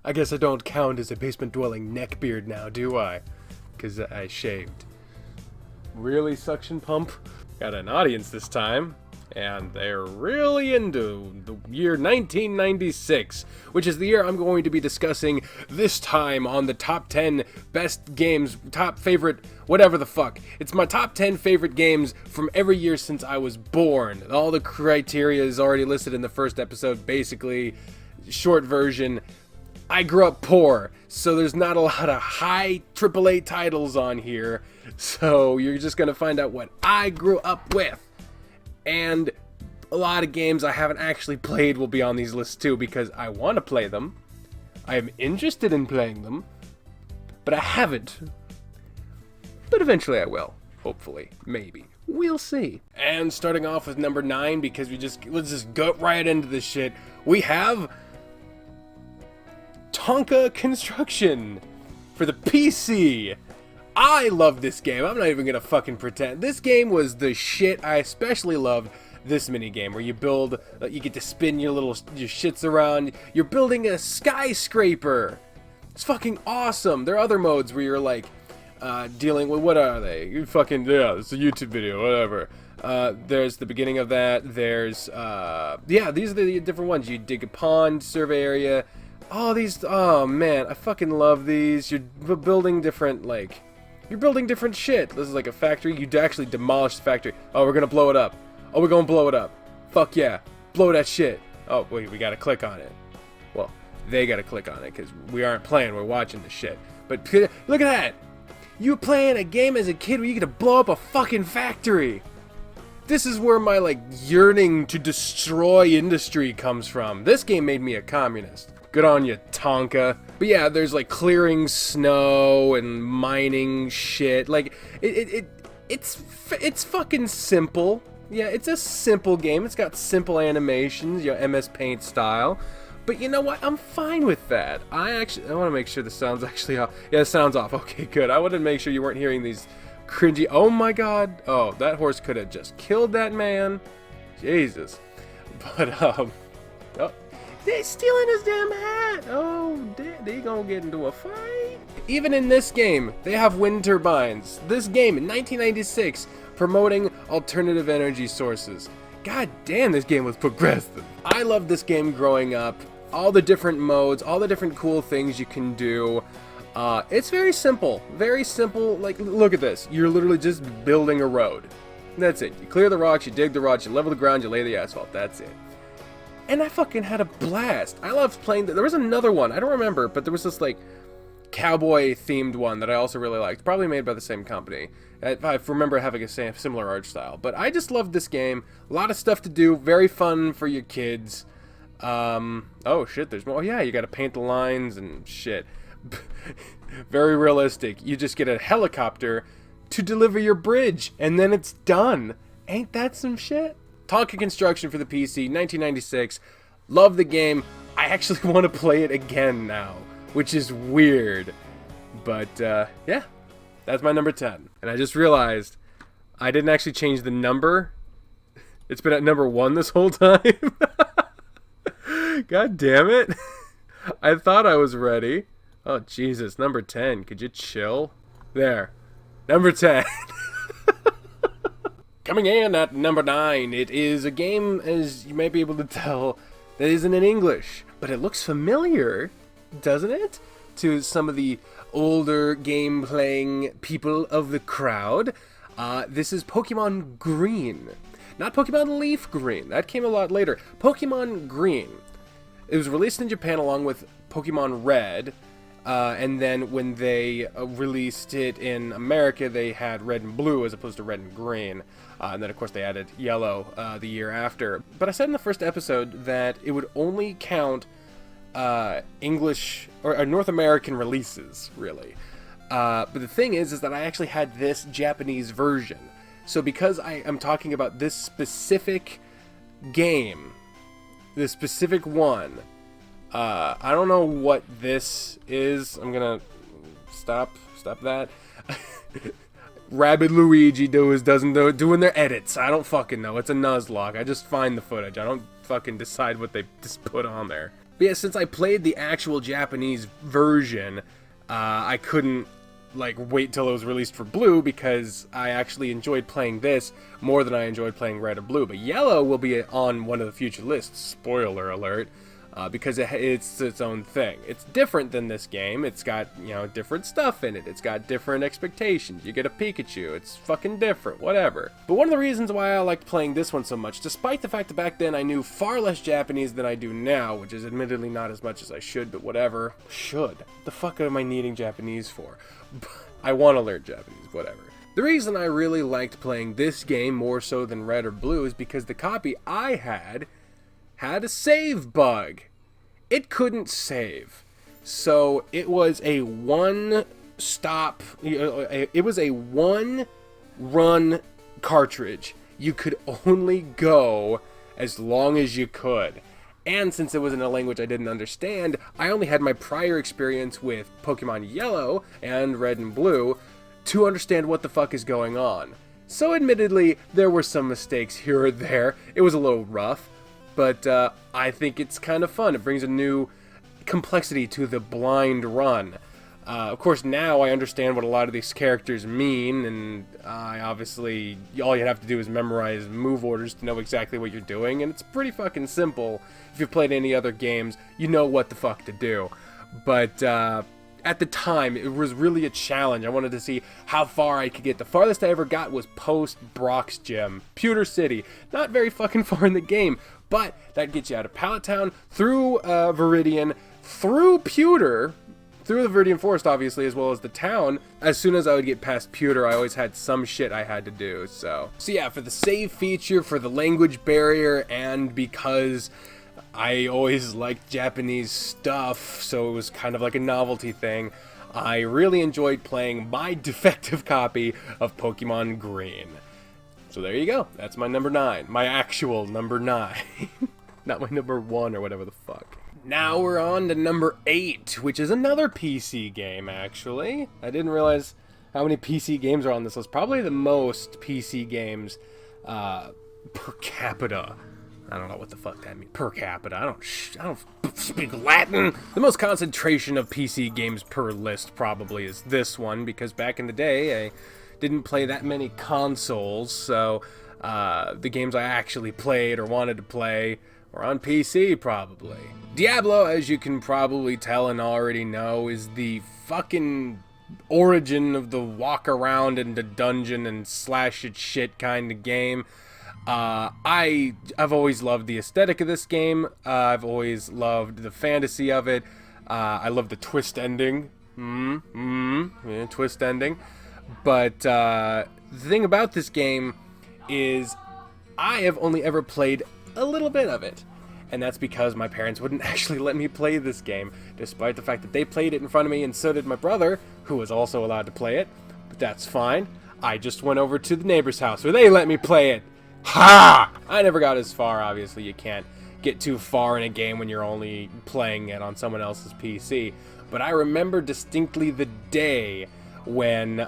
I guess I don't count as a basement-dwelling neckbeard now, do I? Because I shaved. Really, suction pump? Got an audience this time, and they're really into the year 1996, which is the year I'm going to be discussing this time on the top 10 best games, top favorite, whatever the fuck. It's my top 10 favorite games from every year since I was born. All the criteria is already listed in the first episode, basically. Short version, I grew up poor, so there's not a lot of high AAA titles on here, so you're just gonna find out what I grew up with. And a lot of games I haven't actually played will be on these lists too, because I want to play them, I am interested in playing them, but I haven't. But eventually I will, hopefully, maybe. We'll see. And starting off with number 9, because let's just go right into this shit, we have Tonka Construction for the PC. I love this game. I'm not even gonna fucking pretend. This game was the shit. I especially loved this mini game where you build, you get to spin your shits around. You're building a skyscraper. It's fucking awesome. There are other modes where you're like dealing with, what are they? You fucking, yeah, it's a YouTube video, whatever. There's the beginning of that. There's yeah, these are the different ones. You dig a pond, survey area. Oh, these, oh man, I fucking love these. You're building different, like, you're building different shit. This is like a factory. You actually demolish the factory. Oh, we're gonna blow it up. Oh, we're gonna blow it up. Fuck yeah. Blow that shit. Oh, wait, we gotta click on it. Well, they gotta click on it, because we aren't playing, we're watching the shit. But look at that! You playing a game as a kid where you get to blow up a fucking factory! This is where my, like, yearning to destroy industry comes from. This game made me a communist. Good on you, Tonka. But yeah, there's like clearing snow and mining shit. Like, it's fucking simple. Yeah, it's a simple game. It's got simple animations, you know, MS Paint style. But you know what? I'm fine with that. I want to make sure the sound's actually off. Yeah, the sound's off. Okay, good. I wanted to make sure you weren't hearing these cringy. Oh my god. Oh, that horse could have just killed that man. Jesus. But, oh. They're stealing his damn hat! Oh, they gonna get into a fight? Even in this game, they have wind turbines. This game, in 1996, promoting alternative energy sources. God damn, this game was progressive. I loved this game growing up. All the different modes, all the different cool things you can do. It's very simple. Very simple. Like, look at this. You're literally just building a road. That's it. You clear the rocks, you dig the rocks, you level the ground, you lay the asphalt. That's it. And I fucking had a blast. I loved playing there was another one, I don't remember, but there was this like cowboy themed one that I also really liked, probably made by the same company. I remember having a similar art style, but I just loved this game. A lot of stuff to do, very fun for your kids. Oh shit, there's more. Oh yeah, you gotta paint the lines and shit. Very realistic. You just get a helicopter to deliver your bridge, and then it's done. Ain't that some shit? Tonka Construction for the PC, 1996. Love the game. I actually want to play it again now, which is weird. But, yeah, that's my number 10. And I just realized I didn't actually change the number. It's been at number 1 this whole time. God damn it. I thought I was ready. Oh, Jesus, number 10. Could you chill? There. Number 10. Coming in at number 9, it is a game, as you might be able to tell, that isn't in English, but it looks familiar, doesn't it, to some of the older game-playing people of the crowd. This is Pokemon Green. Not Pokemon Leaf Green, that came a lot later. Pokemon Green. It was released in Japan along with Pokemon Red, and then when they released it in America, they had Red and Blue as opposed to Red and Green. And then, of course, they added Yellow the year after. But I said in the first episode that it would only count English or North American releases, really. But the thing is that I actually had this Japanese version. So because I am talking about this specific game, this specific one, I don't know what this is. I'm gonna stop that. Rabbid Luigi doing their edits. I don't fucking know. It's a Nuzlocke. I just find the footage. I don't fucking decide what they just put on there. But yeah, since I played the actual Japanese version, I couldn't like wait till it was released for blue because I actually enjoyed playing this more than I enjoyed playing red or blue. But yellow will be on one of the future lists, spoiler alert, because it's its own thing. It's different than this game. It's got, you know, different stuff in it. It's got different expectations. You get a Pikachu. It's fucking different, whatever. But one of the reasons why I liked playing this one so much, despite the fact that back then I knew far less Japanese than I do now, which is admittedly not as much as I should, but whatever. Should. The fuck am I needing Japanese for? I want to learn Japanese, whatever. The reason I really liked playing this game more so than red or blue is because the copy I had a save bug. It couldn't save. So it was a one-stop, it was a one-run cartridge. You could only go as long as you could. And since it was in a language I didn't understand, I only had my prior experience with Pokemon Yellow and Red and Blue to understand what the fuck is going on. So admittedly, there were some mistakes here or there. It was a little rough. But I think it's kind of fun. It brings a new complexity to the blind run. Of course, now I understand what a lot of these characters mean, and obviously, all you have to do is memorize move orders to know exactly what you're doing, and it's pretty fucking simple. If you've played any other games, you know what the fuck to do. But at the time, it was really a challenge. I wanted to see how far I could get. The farthest I ever got was post Brock's Gym, Pewter City. Not very fucking far in the game, but that gets you out of Pallet Town, through Viridian, through Pewter, through the Viridian Forest, obviously, as well as the town. As soon as I would get past Pewter, I always had some shit I had to do, so yeah, for the save feature, for the language barrier, and because I always liked Japanese stuff, so it was kind of like a novelty thing, I really enjoyed playing my defective copy of Pokemon Green. So there you go. That's my number 9. My actual number 9. Not my number 1 or whatever the fuck. Now we're on to number 8, which is another PC game, actually. I didn't realize how many PC games are on this list. Probably the most PC games per capita. I don't know what the fuck that means. Per capita. I don't speak Latin. The most concentration of PC games per list probably is this one, because back in the day, I didn't play that many consoles, so the games I actually played or wanted to play were on PC, probably. Diablo, as you can probably tell and already know, is the fucking origin of the walk around in the dungeon and slash it shit kind of game. I've always loved the aesthetic of this game. I've always loved the fantasy of it. I love the twist ending. Yeah, twist ending. But the thing about this game is I have only ever played a little bit of it. And that's because my parents wouldn't actually let me play this game, despite the fact that they played it in front of me, and so did my brother, who was also allowed to play it. But that's fine. I just went over to the neighbor's house where they let me play it. Ha! I never got as far. Obviously, you can't get too far in a game when you're only playing it on someone else's PC. But I remember distinctly the day when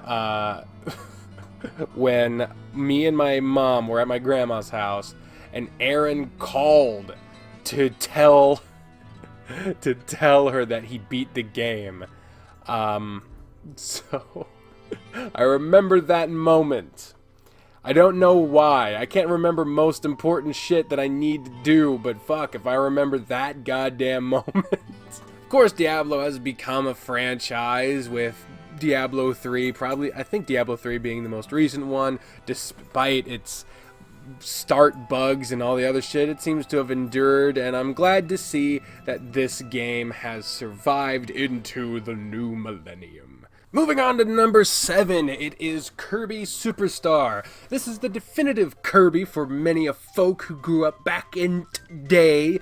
when me and my mom were at my grandma's house, and Aaron called to tell her that he beat the game. So I remember that moment. I don't know why. I can't remember most important shit that I need to do, but fuck if I remember that goddamn moment. Of course, Diablo has become a franchise with Diablo 3, I think Diablo 3 being the most recent one, despite its start bugs and all the other shit it seems to have endured, and I'm glad to see that this game has survived into the new millennium. Moving on to number 7, it is Kirby Superstar. This is the definitive Kirby for many a folk who grew up back in day,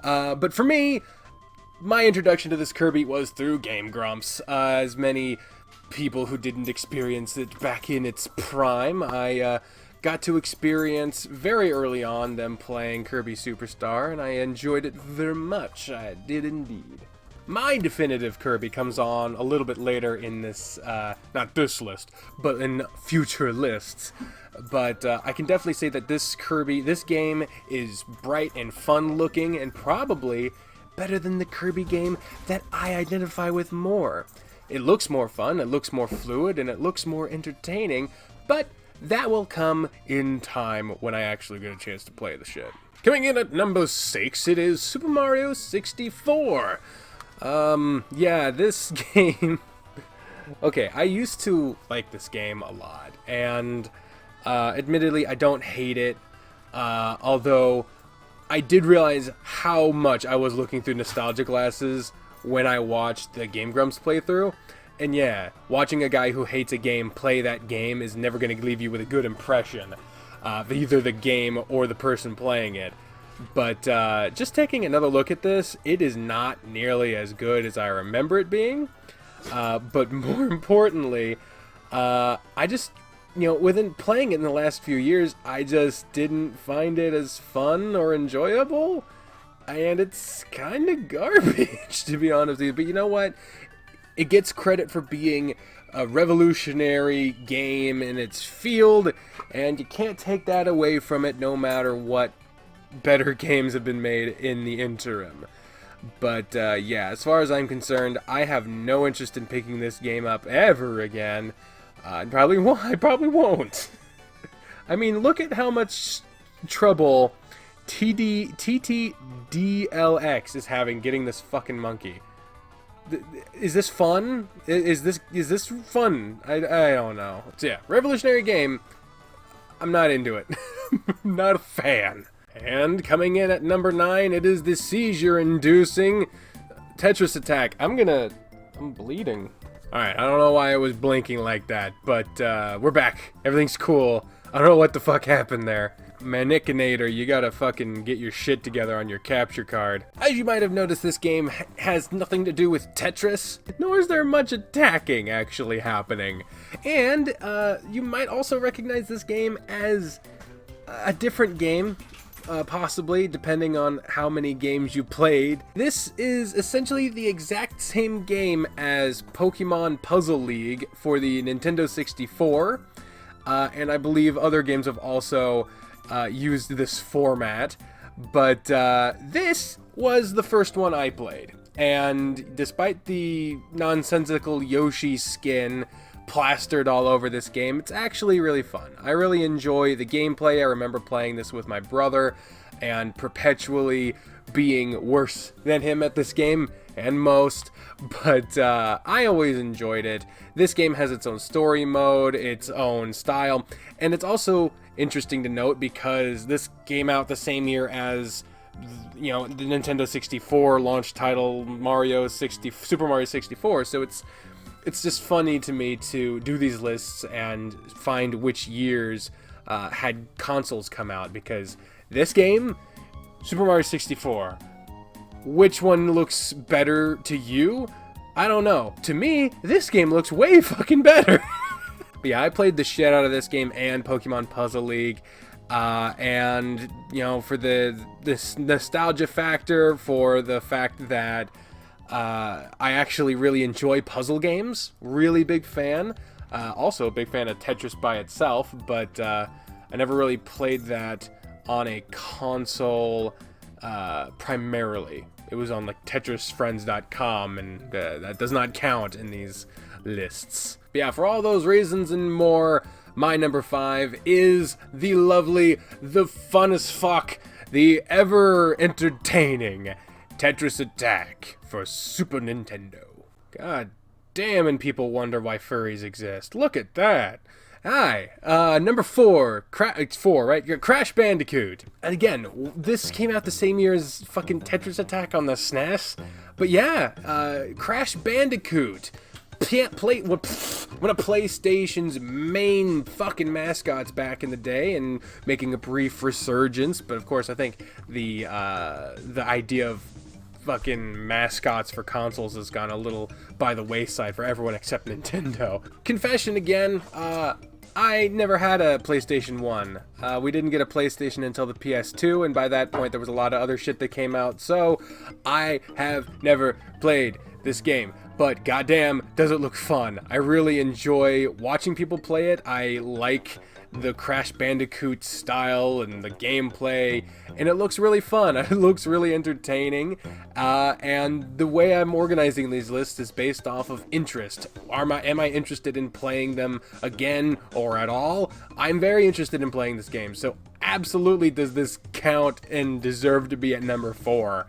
but for me, my introduction to this Kirby was through Game Grumps. As many people who didn't experience it back in its prime, I got to experience very early on them playing Kirby Superstar, and I enjoyed it very much. I did indeed. My definitive Kirby comes on a little bit later in this, not this list, but in future lists. But I can definitely say that this game is bright and fun looking, and probably better than the Kirby game that I identify with more. It looks more fun, it looks more fluid, and it looks more entertaining, but that will come in time when I actually get a chance to play the shit. Coming in at number 6, it is Super Mario 64. Yeah, this game... Okay, I used to like this game a lot, and admittedly, I don't hate it, although I did realize how much I was looking through nostalgia glasses when I watched the Game Grumps playthrough. And yeah, watching a guy who hates a game play that game is never going to leave you with a good impression of either the game or the person playing it. But just taking another look at this, it is not nearly as good as I remember it being. But more importantly, I just, within playing it in the last few years, I just didn't find it as fun or enjoyable. And it's kind of garbage, to be honest with you. But you know what? It gets credit for being a revolutionary game in its field, and you can't take that away from it no matter what better games have been made in the interim. But yeah, as far as I'm concerned, I have no interest in picking this game up ever again. I probably won't. I mean, look at how much trouble TTDLX is having getting this fucking monkey. Is this fun? Is this fun? I don't know. So yeah, revolutionary game. I'm not into it. Not a fan. And coming in at number 9, it is the seizure-inducing Tetris Attack. I'm bleeding. Alright, I don't know why I was blinking like that, but we're back. Everything's cool. I don't know what the fuck happened there. Manikinator, you gotta fucking get your shit together on your capture card. As you might have noticed, this game has nothing to do with Tetris, nor is there much attacking actually happening. And you might also recognize this game as a different game, possibly, depending on how many games you played. This is essentially the exact same game as Pokemon Puzzle League for the Nintendo 64, and I believe other games have also used this format, but this was the first one I played, and despite the nonsensical Yoshi skin plastered all over this game, it's actually really fun. I really enjoy the gameplay. I remember playing this with my brother and perpetually being worse than him at this game, and most, but I always enjoyed it. This game has its own story mode, its own style, and it's also interesting to note because this came out the same year as, the Nintendo 64 launch title Super Mario 64, so it's just funny to me to do these lists and find which years had consoles come out, because this game, Super Mario 64, which one looks better to you? I don't know. To me, this game looks way fucking better. But yeah, I played the shit out of this game and Pokemon Puzzle League, and for this nostalgia factor, for the fact that I actually really enjoy puzzle games. Really big fan. Also a big fan of Tetris by itself, but I never really played that on a console primarily. It was on like TetrisFriends.com, and that does not count in these lists. But yeah, for all those reasons and more, my number 5 is the lovely, the fun as fuck, the ever entertaining Tetris Attack for Super Nintendo. God damn, and people wonder why furries exist. Look at that. Hi, number 4, it's 4, right? Crash Bandicoot. And again, this came out the same year as fucking Tetris Attack on the SNES. But yeah, Crash Bandicoot. One of PlayStation's main fucking mascots back in the day, and making a brief resurgence. But of course, I think the idea of fucking mascots for consoles has gone a little by the wayside for everyone except Nintendo. Confession again, I never had a PlayStation 1. We didn't get a PlayStation until the PS2, and by that point there was a lot of other shit that came out, so I have never played this game. But goddamn, does it look fun. I really enjoy watching people play it. I like the Crash Bandicoot style and the gameplay, and it looks really fun. It looks really entertaining, and the way I'm organizing these lists is based off of interest. Am I interested in playing them again or at all? I'm very interested in playing this game, so absolutely does this count and deserve to be at number 4.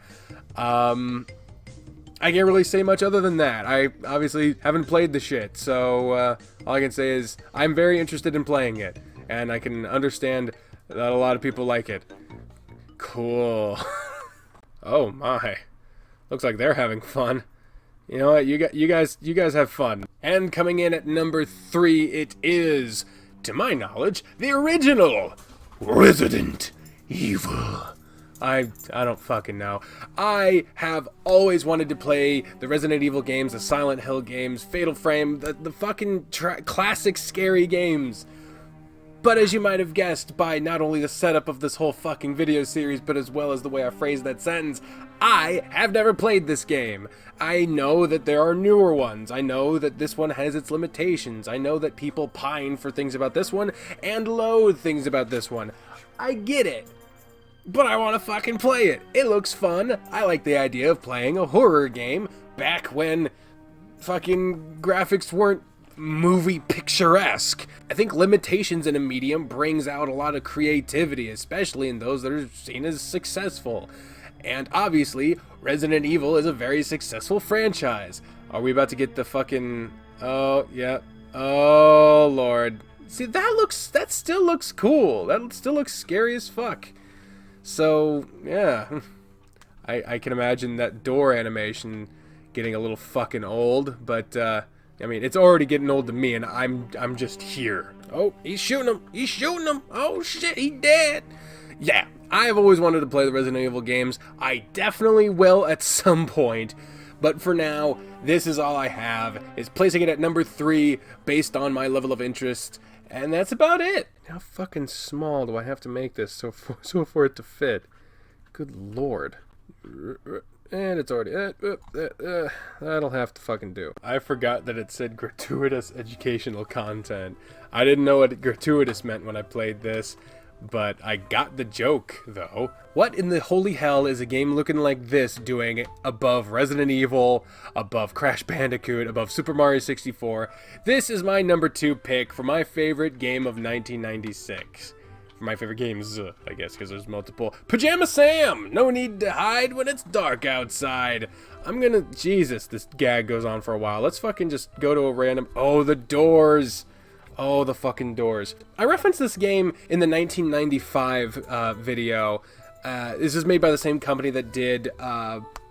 I can't really say much other than that. I obviously haven't played the shit, so all I can say is I'm very interested in playing it, and I can understand that a lot of people like it. Cool. Oh my. Looks like they're having fun. You know what? You guys have fun. And coming in at number 3, it is, to my knowledge, the original Resident Evil. I don't fucking know. I have always wanted to play the Resident Evil games, the Silent Hill games, Fatal Frame, the fucking classic scary games. But as you might have guessed by not only the setup of this whole fucking video series, but as well as the way I phrased that sentence, I have never played this game. I know that there are newer ones. I know that this one has its limitations. I know that people pine for things about this one and loathe things about this one. I get it. But I want to fucking play it. It looks fun. I like the idea of playing a horror game back when fucking graphics weren't movie picturesque. I think limitations in a medium brings out a lot of creativity, especially in those that are seen as successful. And obviously, Resident Evil is a very successful franchise. Are we about to get the fucking... Oh, yeah. Oh, Lord. See, that still looks cool. That still looks scary as fuck. So, yeah, I can imagine that door animation getting a little fucking old, but, I mean, it's already getting old to me, and I'm just here. Oh, he's shooting him! He's shooting him! Oh, shit, he dead! Yeah, I've always wanted to play the Resident Evil games. I definitely will at some point, but for now, this is all I have, is placing it at number 3 based on my level of interest. And that's about it. How fucking small do I have to make this so for it to fit? Good lord. And it's already... that'll have to fucking do. I forgot that it said gratuitous educational content. I didn't know what gratuitous meant when I played this, but I got the joke, though. What in the holy hell is a game looking like this doing above Resident Evil, above Crash Bandicoot, above Super Mario 64? This is my number 2 pick for my favorite game of 1996. For my favorite games, I guess, because there's multiple. Pajama Sam! No need to hide when it's dark outside. Jesus, this gag goes on for a while. Let's fucking just go to a random... Oh, the doors! Oh, the fucking doors. I referenced this game in the 1995 video. This is made by the same company that did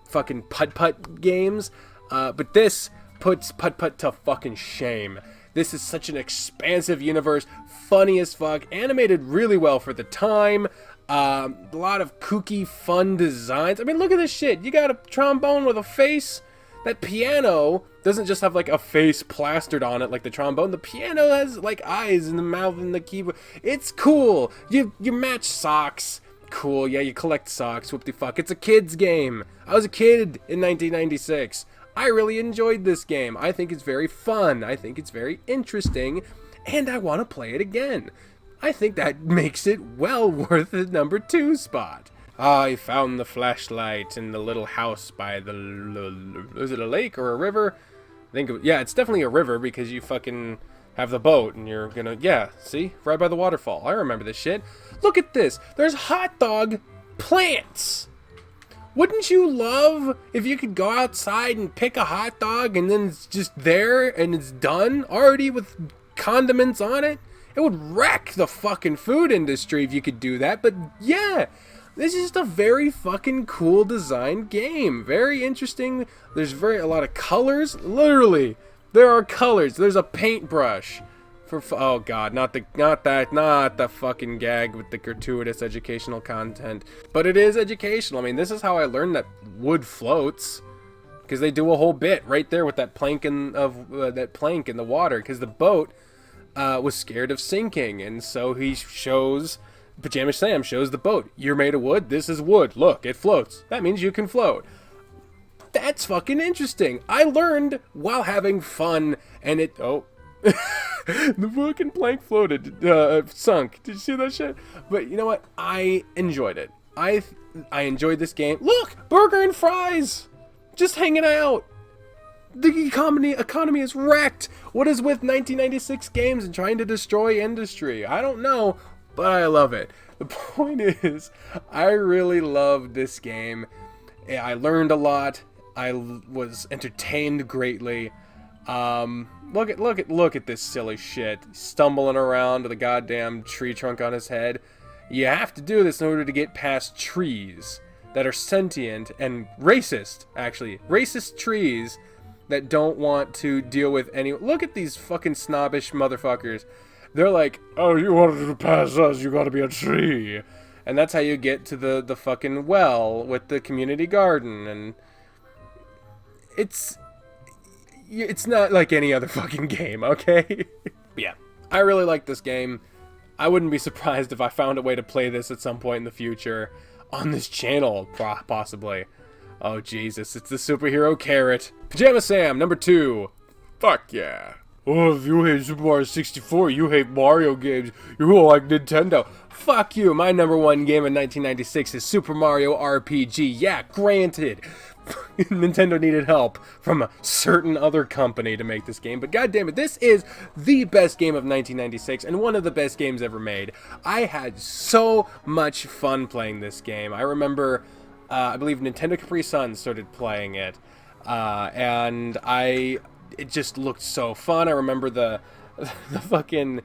fucking putt-putt games. But this puts putt-putt to fucking shame. This is such an expansive universe, funny as fuck, animated really well for the time. A lot of kooky, fun designs. I mean, look at this shit. You got a trombone with a face. That piano doesn't just have like a face plastered on it like the trombone. The piano has like eyes in the mouth and the keyboard. It's cool. You match socks. Cool. Yeah, you collect socks. Whoop-de-fuck. It's a kid's game. I was a kid in 1996. I really enjoyed this game. I think it's very fun. I think it's very interesting. And I want to play it again. I think that makes it well worth the number 2 spot. I found the flashlight in the little house by the... Is it a lake or a river? Yeah, it's definitely a river because you fucking have the boat and you're gonna... Yeah, see? Right by the waterfall. I remember this shit. Look at this. There's hot dog plants. Wouldn't you love if you could go outside and pick a hot dog and then it's just there and it's done already with condiments on it? It would wreck the fucking food industry if you could do that, but yeah... This is just a very fucking cool designed game. Very interesting. There's a lot of colors. Literally, there are colors. There's a paintbrush. Oh god, not the fucking gag with the gratuitous educational content. But it is educational. I mean, this is how I learned that wood floats. Because they do a whole bit right there with that plank in the water. Because the boat was scared of sinking, and so Pajama Sam shows the boat. You're made of wood. This is wood. Look, it floats. That means you can float. That's fucking interesting. I learned while having fun, and it... Oh, The fucking plank floated, sunk. Did you see that shit? But you know what? I enjoyed it. I enjoyed this game. Look, burger and fries, just hanging out. The economy is wrecked. What is with 1996 games and trying to destroy industry? I don't know, but I love it. The point is, I really loved this game. I learned a lot. I was entertained greatly. Look at this silly shit. Stumbling around with a goddamn tree trunk on his head. You have to do this in order to get past trees that are sentient and racist, actually. Racist trees that don't want to deal with any... Look at these fucking snobbish motherfuckers. They're like, oh, you wanted to pass us, you gotta be a tree. And that's how you get to the fucking well with the community garden. And it's not like any other fucking game, okay? Yeah, I really like this game. I wouldn't be surprised if I found a way to play this at some point in the future on this channel, possibly. Oh, Jesus, it's the superhero carrot. Pajama Sam, number 2. Fuck yeah. Oh, if you hate Super Mario 64, you hate Mario games. You like Nintendo. Fuck you. My number 1 game in 1996 is Super Mario RPG. Yeah, granted. Nintendo needed help from a certain other company to make this game, but goddammit, this is the best game of 1996 and one of the best games ever made. I had so much fun playing this game. I remember, I believe Nintendo Capri Sun started playing it, and it just looked so fun. I remember the fucking,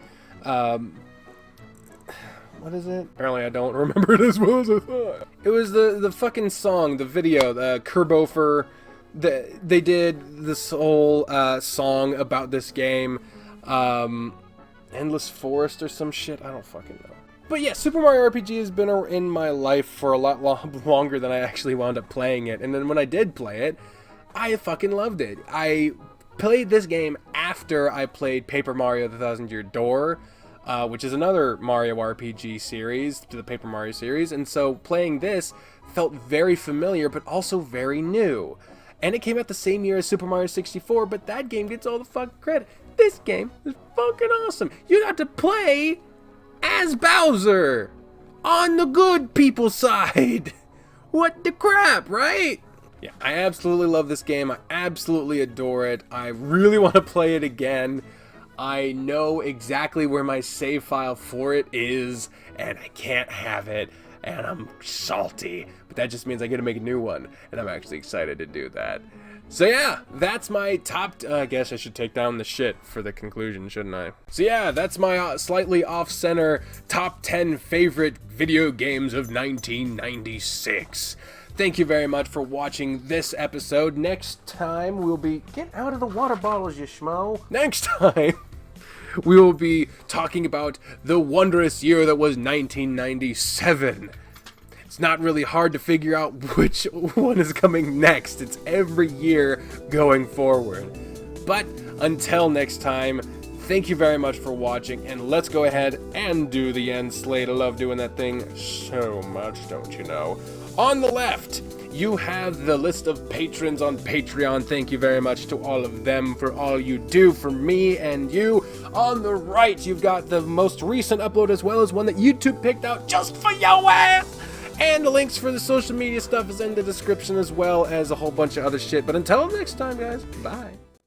what is it? Apparently I don't remember it as well as I thought. It was the fucking song, the video, the Kerbofer. They did this whole song about this game. Endless Forest or some shit. I don't fucking know. But yeah, Super Mario RPG has been in my life for a lot longer than I actually wound up playing it. And then when I did play it, I fucking loved it. I played this game after I played Paper Mario: The Thousand-Year Door, which is another Mario RPG series, to the Paper Mario series, and so playing this felt very familiar, but also very new. And it came out the same year as Super Mario 64, but that game gets all the fucking credit. This game is fucking awesome. You got to play as Bowser on the good people's side. What the crap, right? Yeah, I absolutely love this game. I absolutely adore it. I really want to play it again. I know exactly where my save file for it is, and I can't have it, and I'm salty. But that just means I get to make a new one, and I'm actually excited to do that. So yeah, that's my top... I guess I should take down the shit for the conclusion, shouldn't I? So yeah, that's my slightly off-center top 10 favorite video games of 1996. Thank you very much for watching this episode. Next time, we'll be... Get out of the water bottles, you schmo. Next time, we will be talking about the wondrous year that was 1997. It's not really hard to figure out which one is coming next. It's every year going forward. But until next time, thank you very much for watching, and let's go ahead and do the end slate. I love doing that thing so much, don't you know? On the left, you have the list of patrons on Patreon. Thank you very much to all of them for all you do for me and you. On the right, you've got the most recent upload as well as one that YouTube picked out just for your ass. And the links for the social media stuff is in the description as well as a whole bunch of other shit. But until next time, guys, bye.